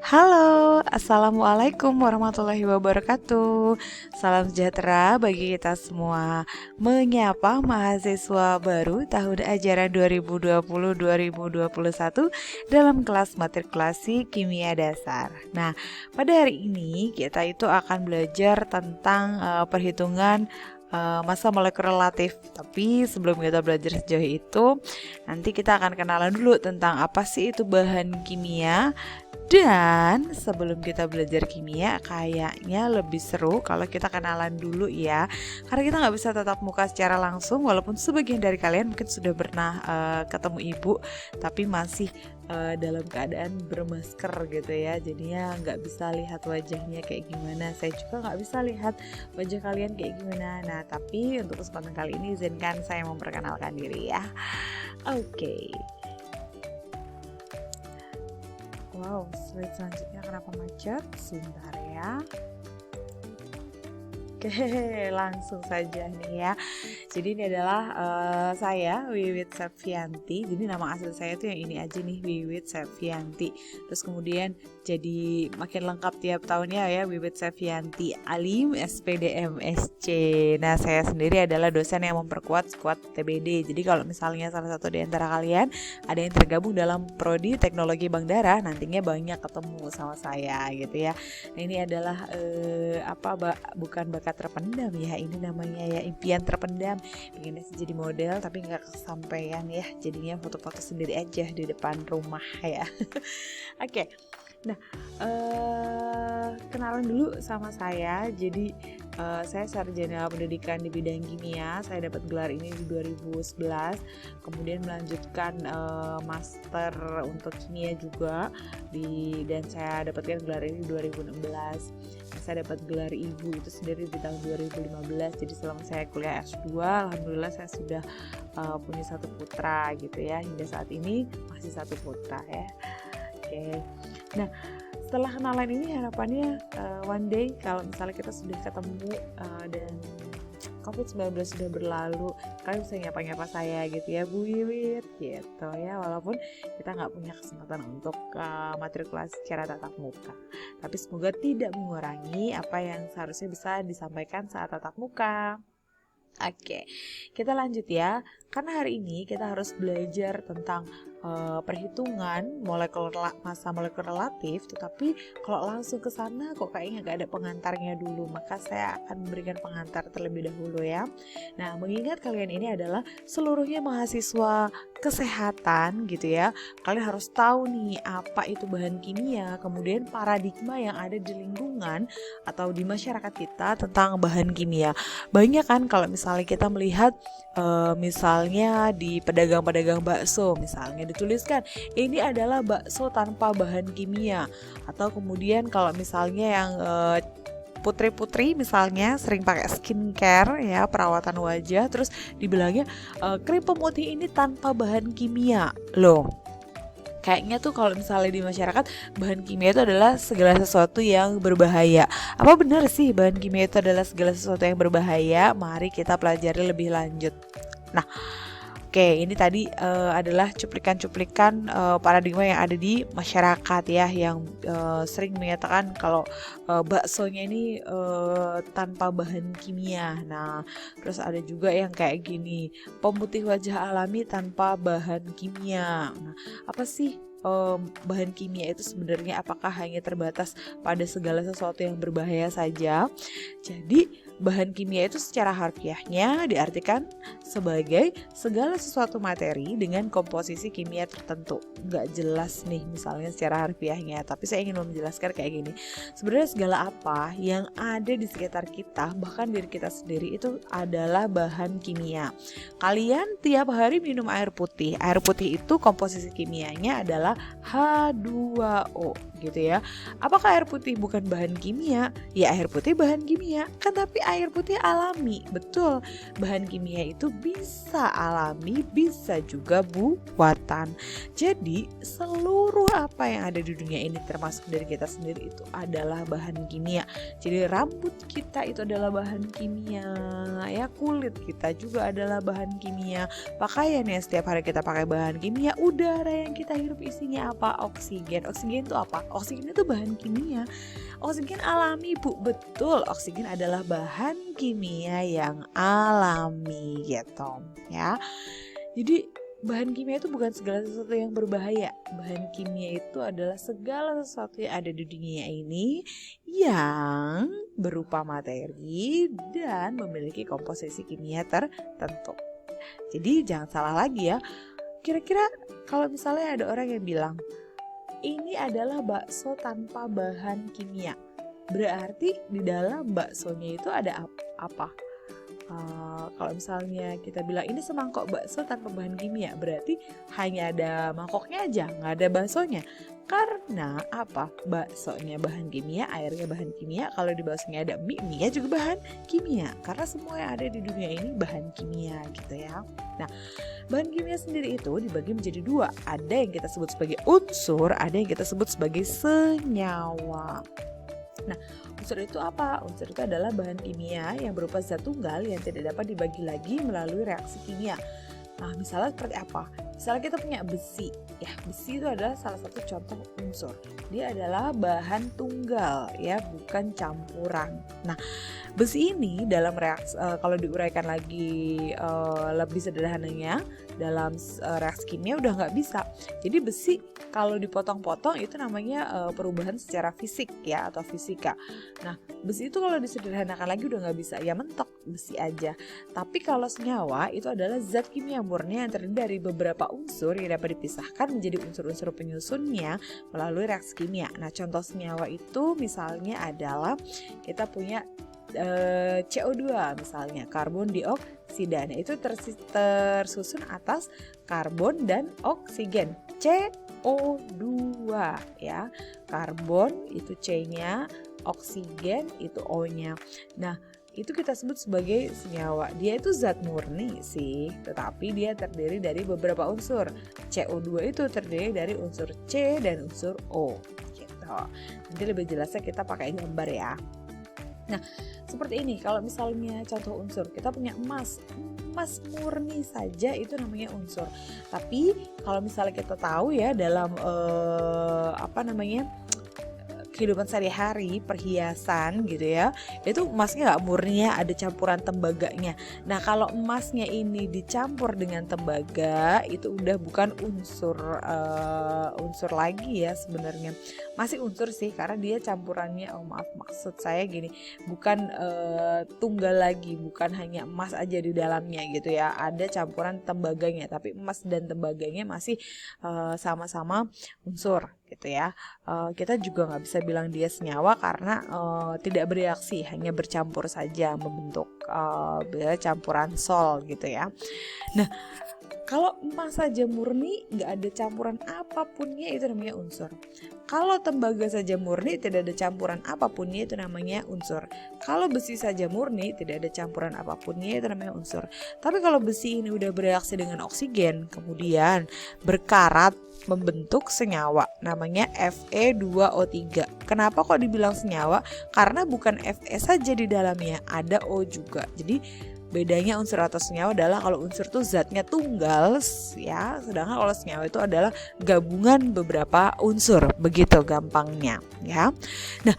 Halo, Assalamualaikum warahmatullahi wabarakatuh. Salam sejahtera bagi kita semua. Menyapa mahasiswa baru tahun ajaran 2020-2021 dalam kelas matrikulasi kimia dasar. Nah, pada hari ini kita itu akan belajar tentang perhitungan massa molekul relatif. Tapi sebelum kita belajar sejauh itu, nanti kita akan kenalan dulu tentang apa sih itu bahan kimia. Dan sebelum kita belajar kimia, kayaknya lebih seru kalau kita kenalan dulu ya. Karena kita nggak bisa tatap muka secara langsung, walaupun sebagian dari kalian mungkin sudah pernah ketemu ibu, tapi masih dalam keadaan bermasker gitu ya. Jadinya nggak bisa lihat wajahnya kayak gimana. Saya juga nggak bisa lihat wajah kalian kayak gimana. Nah, tapi untuk kesempatan kali ini izinkan saya memperkenalkan diri ya. Oke. Wow, slide selanjutnya kenapa macet? Sebentar ya. Oke, langsung saja nih ya. Jadi ini adalah saya, Wiwit Septianti. Jadi nama asli saya tuh yang ini aja nih, Wiwit Septianti. Terus kemudian jadi makin lengkap tiap tahunnya ya, Wiwit Septianti Alim SPDMSC. Nah, saya sendiri adalah dosen yang memperkuat skuad TBD. Jadi kalau misalnya salah satu di antara kalian ada yang tergabung dalam prodi teknologi bank darah, nantinya banyak ketemu sama saya gitu ya. Nah, ini adalah bukan bakat terpendam ya, ini namanya ya impian terpendam, pengennya sih jadi model tapi nggak kesampaian ya, jadinya foto-foto sendiri aja di depan rumah ya. Oke. Nah, kenalan dulu sama saya. Jadi saya sarjana pendidikan di bidang kimia. Saya dapat gelar ini di 2011. Kemudian melanjutkan master untuk kimia juga dan saya dapatkan gelar ini di 2016. Saya dapat gelar ibu itu sendiri di tahun 2015. Jadi selama saya kuliah S2, alhamdulillah saya sudah punya satu putra gitu ya. Hingga saat ini masih satu putra ya. Oke. Nah, setelah kenalan ini harapannya one day kalau misalnya kita sudah ketemu dan COVID-19 sudah berlalu, kalian bisa nyapa-nyapa saya gitu ya, Bu Wiwit gitu ya, walaupun kita nggak punya kesempatan untuk matrikulasi secara tatap muka, tapi semoga tidak mengurangi apa yang seharusnya bisa disampaikan saat tatap muka. Oke, kita lanjut ya. Karena hari ini kita harus belajar tentang perhitungan massa molekul relatif, tetapi kalau langsung ke sana kok kayaknya nggak ada pengantarnya dulu, maka saya akan memberikan pengantar terlebih dahulu ya. Nah, mengingat kalian ini adalah seluruhnya mahasiswa kesehatan gitu ya, kalian harus tahu nih apa itu bahan kimia, kemudian paradigma yang ada di lingkungan atau di masyarakat kita tentang bahan kimia. Banyak kan kalau misalnya kita melihat misalnya di pedagang-pedagang bakso misalnya dituliskan ini adalah bakso tanpa bahan kimia, atau kemudian kalau misalnya yang putri-putri misalnya sering pakai skincare ya, perawatan wajah, terus dibilangnya krim pemutih ini tanpa bahan kimia. Loh, kayaknya tuh kalau misalnya di masyarakat bahan kimia itu adalah segala sesuatu yang berbahaya. Apa benar sih bahan kimia itu adalah segala sesuatu yang berbahaya? Mari kita pelajari lebih lanjut. Nah, oke, ini tadi adalah cuplikan-cuplikan paradigma yang ada di masyarakat ya, yang sering menyatakan kalau baksonya ini tanpa bahan kimia. Nah, terus ada juga yang kayak gini, pemutih wajah alami tanpa bahan kimia. Nah, apa sih bahan kimia itu sebenarnya? Apakah hanya terbatas pada segala sesuatu yang berbahaya saja? Jadi bahan kimia itu secara harfiahnya diartikan sebagai segala sesuatu materi dengan komposisi kimia tertentu. Nggak jelas nih misalnya secara harfiahnya, tapi saya ingin menjelaskan kayak gini. Sebenarnya segala apa yang ada di sekitar kita, bahkan diri kita sendiri, itu adalah bahan kimia. Kalian tiap hari minum air putih. Air putih itu komposisi kimianya adalah H2O gitu ya. Apakah air putih bukan bahan kimia? Ya, air putih bahan kimia kan, tapi air putih alami. Betul, bahan kimia itu bisa alami, bisa juga buatan. Jadi seluruh apa yang ada di dunia ini termasuk dari kita sendiri itu adalah bahan kimia. Jadi rambut kita itu adalah bahan kimia, ya kulit kita juga adalah bahan kimia. Pakaian ya, setiap hari kita pakai bahan kimia. Udara yang kita hirup isinya apa? Oksigen. Oksigen itu apa? Oksigen itu bahan kimia. Oksigen alami, Bu. Betul, oksigen adalah bahan kimia yang alami gitu ya. Jadi bahan kimia itu bukan segala sesuatu yang berbahaya. Bahan kimia itu adalah segala sesuatu yang ada di dunia ini yang berupa materi dan memiliki komposisi kimia tertentu. Jadi jangan salah lagi ya. Kira-kira kalau misalnya ada orang yang bilang ini adalah bakso tanpa bahan kimia, berarti di dalam baksonya itu ada apa? Kalau misalnya kita bilang ini semangkok bakso tanpa bahan kimia, berarti hanya ada mangkoknya aja, nggak ada baksonya. Karena apa? Baksonya bahan kimia, airnya bahan kimia. Kalau di baksonya ada mie juga bahan kimia. Karena semua yang ada di dunia ini bahan kimia gitu ya. Nah, bahan kimia sendiri itu dibagi menjadi dua. Ada yang kita sebut sebagai unsur, ada yang kita sebut sebagai senyawa. Nah, unsur itu apa? Unsur itu adalah bahan kimia yang berupa zat tunggal yang tidak dapat dibagi lagi melalui reaksi kimia. Nah, misalnya seperti apa? Misalnya kita punya besi. Ya, besi itu adalah salah satu contoh unsur. Dia adalah bahan tunggal, ya, bukan campuran. Nah, besi ini dalam reaksi kalau diuraikan lagi lebih sederhananya dalam reaksi kimia udah nggak bisa. Jadi besi kalau dipotong-potong itu namanya perubahan secara fisik ya atau fisika. Nah, besi itu kalau disederhanakan lagi udah nggak bisa, ya mentok besi aja. Tapi kalau senyawa itu adalah zat kimia murni yang terdiri dari beberapa unsur yang dapat dipisahkan menjadi unsur-unsur penyusunnya melalui reaksi kimia. Nah, contoh senyawa itu misalnya adalah kita punya CO2 misalnya, karbon dioksida. Nah, itu tersusun atas karbon dan oksigen, CO2 ya. Karbon itu C-nya, oksigen itu O-nya. Nah, itu kita sebut sebagai senyawa. Dia itu zat murni sih, tetapi dia terdiri dari beberapa unsur. CO2 itu terdiri dari unsur C dan unsur O gitu. Nanti lebih jelasnya kita pakai gambar ya. Nah, seperti ini. Kalau misalnya contoh unsur, kita punya emas. Emas murni saja itu namanya unsur. Tapi kalau misalnya kita tahu ya dalam kehidupan sehari-hari, perhiasan gitu ya, itu emasnya nggak murni ya, ada campuran tembaganya. Nah, kalau emasnya ini dicampur dengan tembaga, itu udah bukan unsur lagi ya sebenarnya. Masih unsur sih karena dia campurannya, maksud saya gini, bukan tunggal lagi, bukan hanya emas aja di dalamnya gitu ya. Ada campuran tembaganya, tapi emas dan tembaganya masih sama-sama unsur gitu ya. Kita juga nggak bisa bilang dia senyawa karena tidak bereaksi, hanya bercampur saja membentuk campuran sol gitu ya. Nah, kalau emas saja murni nggak ada campuran apapunnya itu namanya unsur. Kalau tembaga saja murni tidak ada campuran apapunnya itu namanya unsur. Kalau besi saja murni tidak ada campuran apapunnya itu namanya unsur. Tapi kalau besi ini udah bereaksi dengan oksigen kemudian berkarat membentuk senyawa namanya Fe2O3. Kenapa kok dibilang senyawa? Karena bukan Fe saja di dalamnya, ada O juga. Jadi bedanya unsur atau senyawa adalah kalau unsur tuh zatnya tunggal ya, sedangkan kalau senyawa itu adalah gabungan beberapa unsur, begitu gampangnya ya. Nah,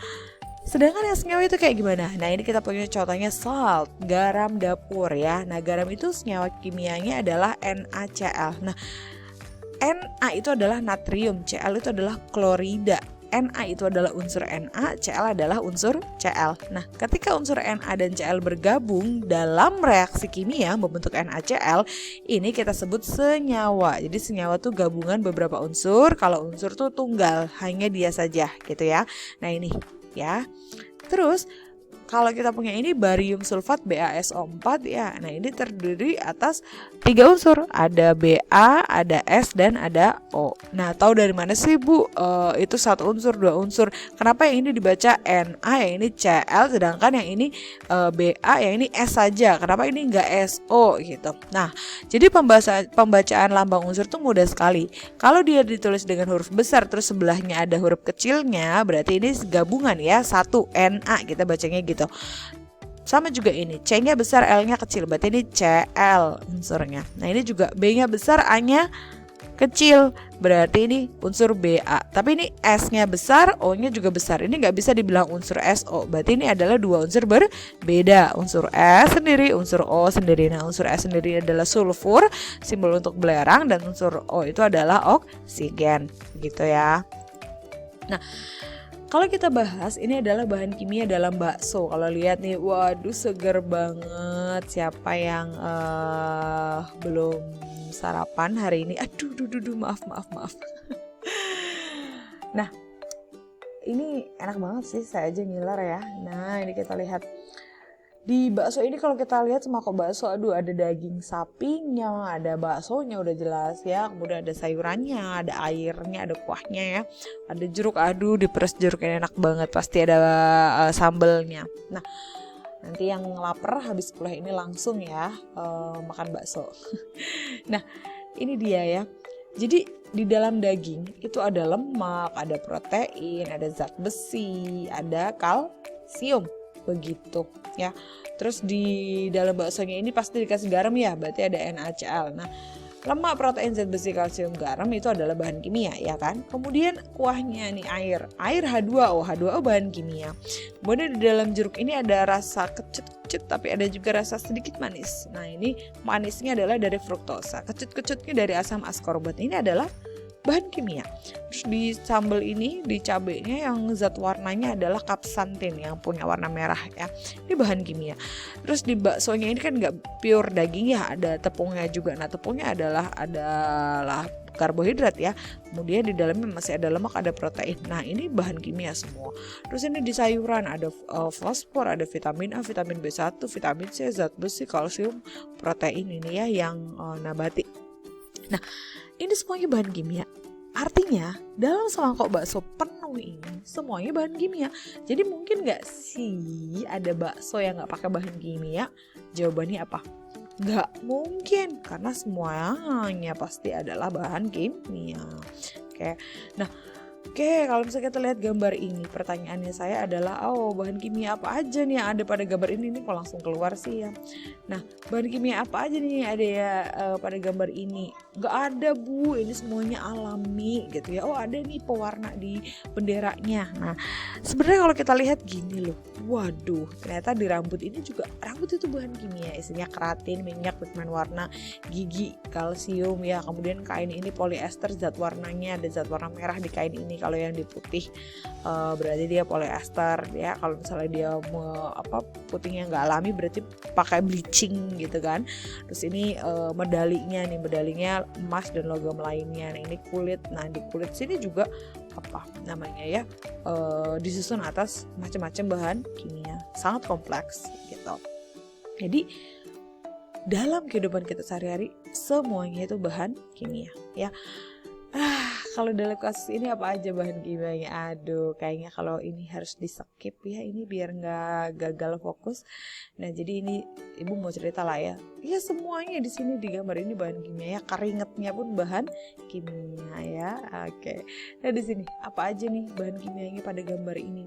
sedangkan yang senyawa itu kayak gimana? Nah, ini kita punya contohnya salt, garam dapur ya. Nah, garam itu senyawa kimianya adalah NaCl. Nah, Na itu adalah natrium, Cl itu adalah klorida. Na itu adalah unsur Na, Cl adalah unsur Cl. Nah, ketika unsur Na dan Cl bergabung dalam reaksi kimia membentuk NaCl, ini kita sebut senyawa. Jadi senyawa itu gabungan beberapa unsur, kalau unsur itu tunggal, hanya dia saja gitu ya. Nah, ini ya. Terus kalau kita punya ini barium sulfat BaSO4 ya. Nah, ini terdiri atas 3 unsur. Ada Ba, ada S, dan ada O. Nah, tahu dari mana sih Bu? Itu 1 unsur, 2 unsur. Kenapa yang ini dibaca Na, yang ini Cl, sedangkan yang ini Ba, yang ini S saja. Kenapa ini enggak SO gitu? Nah, jadi pembacaan lambang unsur itu mudah sekali. Kalau dia ditulis dengan huruf besar terus sebelahnya ada huruf kecilnya, berarti ini gabungan ya, 1 Na kita bacanya gitu. Sama juga ini, C-nya besar, L-nya kecil, berarti ini Cl unsurnya. Nah, ini juga B-nya besar, A-nya kecil, berarti ini unsur Ba. Tapi ini S-nya besar, O-nya juga besar. Ini nggak bisa dibilang unsur SO, berarti ini adalah 2 unsur berbeda. Unsur S sendiri, unsur O sendiri. Nah, unsur S sendiri adalah sulfur, simbol untuk belerang, dan unsur O itu adalah oksigen, gitu ya. Nah, kalau kita bahas, ini adalah bahan kimia dalam bakso. Kalau lihat nih, waduh seger banget. Siapa yang belum sarapan hari ini? Aduh, maaf. Nah, ini enak banget sih, saya aja ngiler ya. Nah, ini kita lihat. Di bakso ini kalau kita lihat semangkok bakso, aduh ada daging sapinya, ada baksonya udah jelas ya, kemudian ada sayurannya, ada airnya, ada kuahnya ya, ada jeruk, aduh diperes jeruknya enak banget, pasti ada sambelnya. Nah, nanti yang lapar habis kuliah ini langsung ya makan bakso. Nah, ini dia ya. Jadi di dalam daging itu ada lemak, ada protein, ada zat besi, ada kalsium, begitu ya. Terus di dalam baksonya ini pasti dikasih garam ya, berarti ada NaCl. Nah, lemak, protein, zat besi, kalsium, garam itu adalah bahan kimia ya kan. Kemudian kuahnya nih air H2O bahan kimia. Kemudian di dalam jeruk ini ada rasa kecut-kecut, tapi ada juga rasa sedikit manis. Nah, ini manisnya adalah dari fruktosa, kecut-kecutnya dari asam askorbat. Ini adalah bahan kimia. Terus di sambal ini, di cabenya yang zat warnanya adalah kapsantin yang punya warna merah ya. Ini bahan kimia. Terus di baksonya ini kan nggak pure daging ya, ada tepungnya juga. Nah, tepungnya adalah karbohidrat ya. Kemudian di dalamnya masih ada lemak, ada protein. Nah, ini bahan kimia semua. Terus ini di sayuran ada fosfor, ada vitamin A, vitamin B1, vitamin C, zat besi, kalsium, protein ini ya yang nabati. Nah, ini semuanya bahan kimia. Artinya dalam semangkok bakso penuh ini semuanya bahan kimia. Jadi mungkin gak sih ada bakso yang gak pakai bahan kimia? Jawabannya apa? Gak mungkin, karena semuanya pasti adalah bahan kimia. Oke, kalau misalnya kita lihat gambar ini, pertanyaannya saya adalah, bahan kimia apa aja nih yang ada pada gambar ini? Kok langsung keluar sih ya. Nah, bahan kimia apa aja nih ada ya pada gambar ini? Gak ada Bu, ini semuanya alami gitu ya. Ada nih pewarna di benderanya. Nah, sebenarnya kalau kita lihat gini loh, waduh, ternyata di rambut ini juga, rambut itu bahan kimia, isinya keratin, minyak, pigmen warna, gigi, kalsium ya. Kemudian kain ini poliester, zat warnanya ada zat warna merah di kain ini. Kalau yang di putih berarti dia poliester ya. Kalau misalnya dia putihnya nggak alami berarti pakai bleaching gitu kan. Terus ini medalinya emas dan logam lainnya. Nah, ini kulit. Nah, di kulit sini juga disusun atas macam-macam bahan kimia, sangat kompleks gitu. Jadi dalam kehidupan kita sehari-hari semuanya itu bahan kimia ya. Kalau dalam kasus ini apa aja bahan kimianya? Aduh, kayaknya kalau ini harus di skip ya, ini biar nggak gagal fokus. Nah, jadi ini ibu mau cerita lah ya. Ya semuanya di sini di gambar ini bahan kimia ya, keringetnya pun bahan kimia ya. Oke. Nah, di sini apa aja nih bahan kimianya pada gambar ini?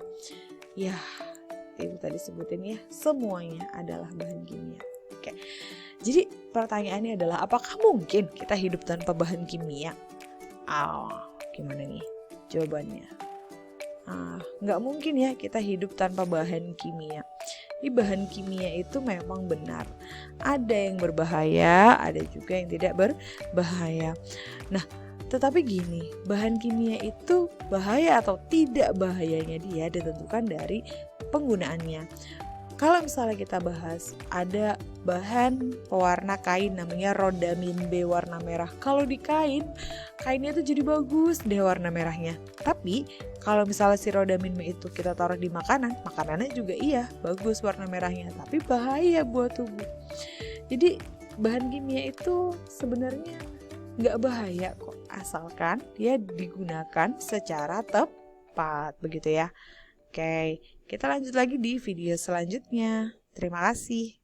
Ya, ibu tadi sebutin ya, semuanya adalah bahan kimia. Oke. Jadi pertanyaannya adalah, apakah mungkin kita hidup tanpa bahan kimia? Gimana nih jawabannya? Nggak mungkin ya kita hidup tanpa bahan kimia. Di bahan kimia itu memang benar ada yang berbahaya, ada juga yang tidak berbahaya. Nah, tetapi gini, bahan kimia itu bahaya atau tidak bahayanya dia ditentukan dari penggunaannya. Kalau misalnya kita bahas, ada bahan pewarna kain namanya Rhodamin B warna merah. Kalau di kain, kainnya tuh jadi bagus deh warna merahnya. Tapi kalau misalnya si Rhodamin B itu kita taruh di makanan, makanannya juga iya bagus warna merahnya, tapi bahaya buat tubuh. Jadi bahan kimia itu sebenarnya nggak bahaya kok, asalkan dia digunakan secara tepat, begitu ya. Oke, kita lanjut lagi di video selanjutnya. Terima kasih.